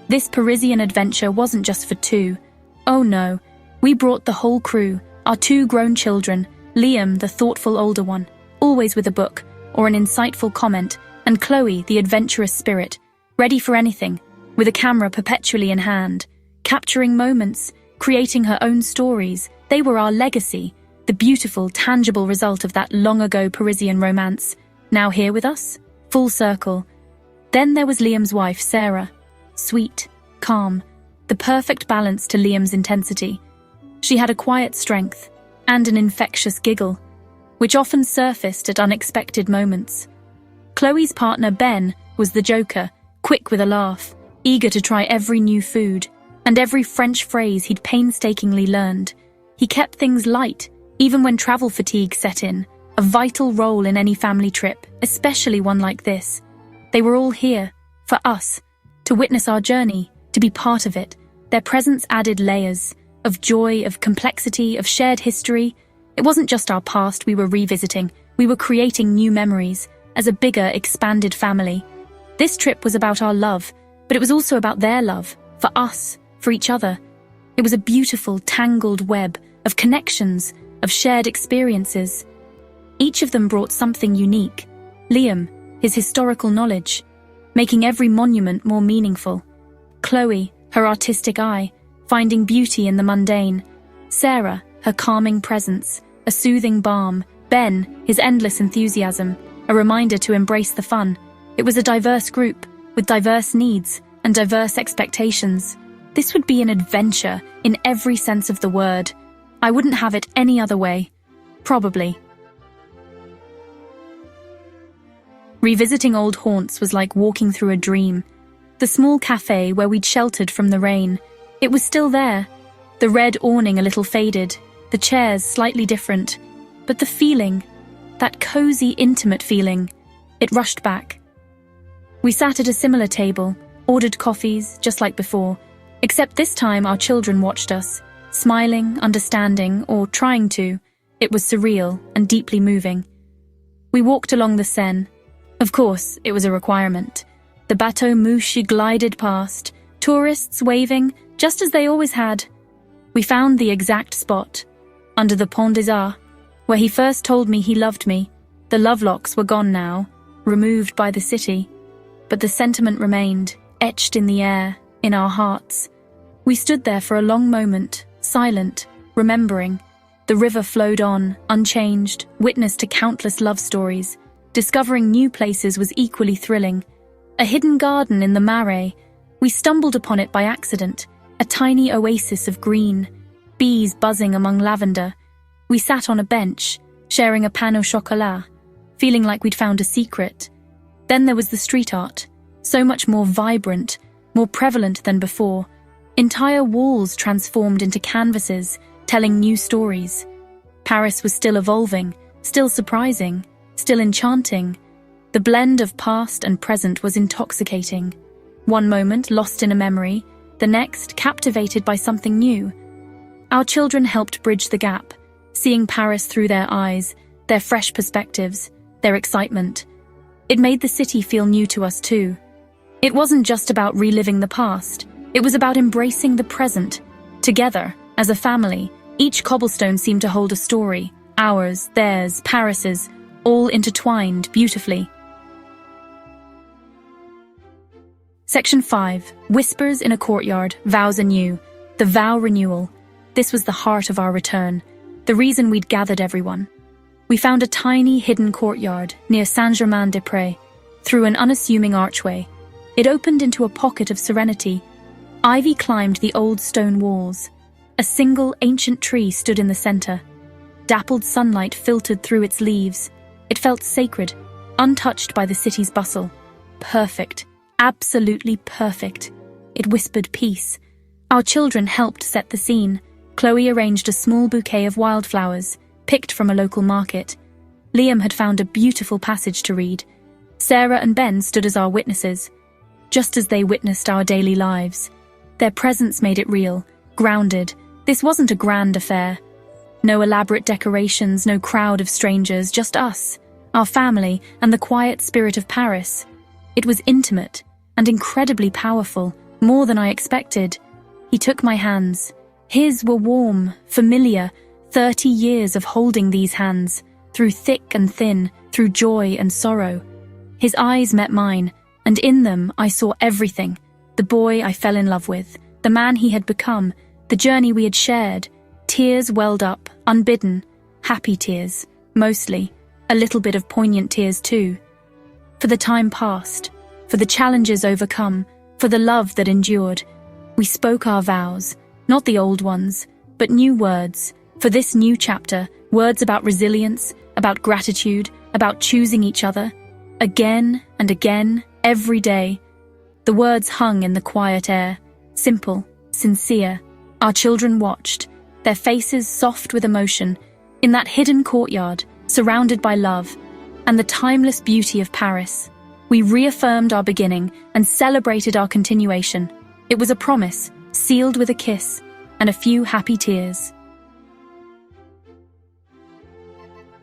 This Parisian adventure wasn't just for two. Oh no, we brought the whole crew, our two grown children, Liam, the thoughtful older one, always with a book or an insightful comment, and Chloe, the adventurous spirit, ready for anything, with a camera perpetually in hand, capturing moments, creating her own stories. They were our legacy, the beautiful, tangible result of that long-ago Parisian romance, now here with us, full circle. Then there was Liam's wife, Sarah. Sweet, calm, the perfect balance to Liam's intensity. She had a quiet strength and an infectious giggle, which often surfaced at unexpected moments. Chloe's partner, Ben, was the joker, quick with a laugh, eager to try every new food, and every French phrase he'd painstakingly learned. He kept things light, even when travel fatigue set in, a vital role in any family trip, especially one like this. They were all here, for us, to witness our journey, to be part of it. Their presence added layers of joy, of complexity, of shared history. It wasn't just our past we were revisiting, we were creating new memories as a bigger, expanded family. This trip was about our love, but it was also about their love, for us, for each other. It was a beautiful, tangled web of connections, of shared experiences. Each of them brought something unique. Liam, his historical knowledge, making every monument more meaningful. Chloe, her artistic eye, finding beauty in the mundane. Sarah, her calming presence, a soothing balm. Ben, his endless enthusiasm, a reminder to embrace the fun. It was a diverse group, with diverse needs and diverse expectations. This would be an adventure in every sense of the word. I wouldn't have it any other way. Probably. Revisiting old haunts was like walking through a dream. The small cafe where we'd sheltered from the rain, it was still there. The red awning a little faded, the chairs slightly different. But the feeling, that cozy, intimate feeling, it rushed back. We sat at a similar table, ordered coffees, just like before, except this time our children watched us, smiling, understanding, or trying to. It was surreal and deeply moving. We walked along the Seine. Of course, it was a requirement. The bateau mouche glided past, tourists waving, just as they always had. We found the exact spot, under the Pont des Arts, where he first told me he loved me. The lovelocks were gone now, removed by the city, but the sentiment remained, etched in the air, in our hearts. We stood there for a long moment, silent, remembering. The river flowed on, unchanged, witness to countless love stories. Discovering new places was equally thrilling. A hidden garden in the Marais. We stumbled upon it by accident, a tiny oasis of green, bees buzzing among lavender. We sat on a bench, sharing a pain au chocolat, feeling like we'd found a secret. Then there was the street art, so much more vibrant, more prevalent than before. Entire walls transformed into canvases, telling new stories. Paris was still evolving, still surprising, still enchanting. The blend of past and present was intoxicating. One moment lost in a memory, the next captivated by something new. Our children helped bridge the gap, seeing Paris through their eyes, their fresh perspectives, their excitement. It made the city feel new to us too. It wasn't just about reliving the past, it was about embracing the present. Together, as a family, each cobblestone seemed to hold a story, ours, theirs, Paris's, all intertwined beautifully. Section 5. Whispers in a courtyard, vows anew. The vow renewal. This was the heart of our return, the reason we'd gathered everyone. We found a tiny hidden courtyard near Saint-Germain-des-Prés, through an unassuming archway. It opened into a pocket of serenity. Ivy climbed the old stone walls. A single ancient tree stood in the center. Dappled sunlight filtered through its leaves. It felt sacred, untouched by the city's bustle. Perfect, absolutely perfect. It whispered peace. Our children helped set the scene. Chloe arranged a small bouquet of wildflowers, picked from a local market. Liam had found a beautiful passage to read. Sarah and Ben stood as our witnesses, just as they witnessed our daily lives. Their presence made it real, grounded. This wasn't a grand affair. No elaborate decorations, no crowd of strangers, just us, our family, and the quiet spirit of Paris. It was intimate and incredibly powerful, more than I expected. He took my hands. His were warm, familiar, 30 years of holding these hands, through thick and thin, through joy and sorrow. His eyes met mine, and in them I saw everything: the boy I fell in love with, the man he had become, the journey we had shared. Tears welled up, unbidden, happy tears, mostly, a little bit of poignant tears too. For the time past, for the challenges overcome, for the love that endured. We spoke our vows, not the old ones, but new words, for this new chapter, words about resilience, about gratitude, about choosing each other. Again and again, every day. The words hung in the quiet air, simple, sincere. Our children watched, their faces soft with emotion, in that hidden courtyard, surrounded by love, and the timeless beauty of Paris. We reaffirmed our beginning and celebrated our continuation. It was a promise, sealed with a kiss and a few happy tears.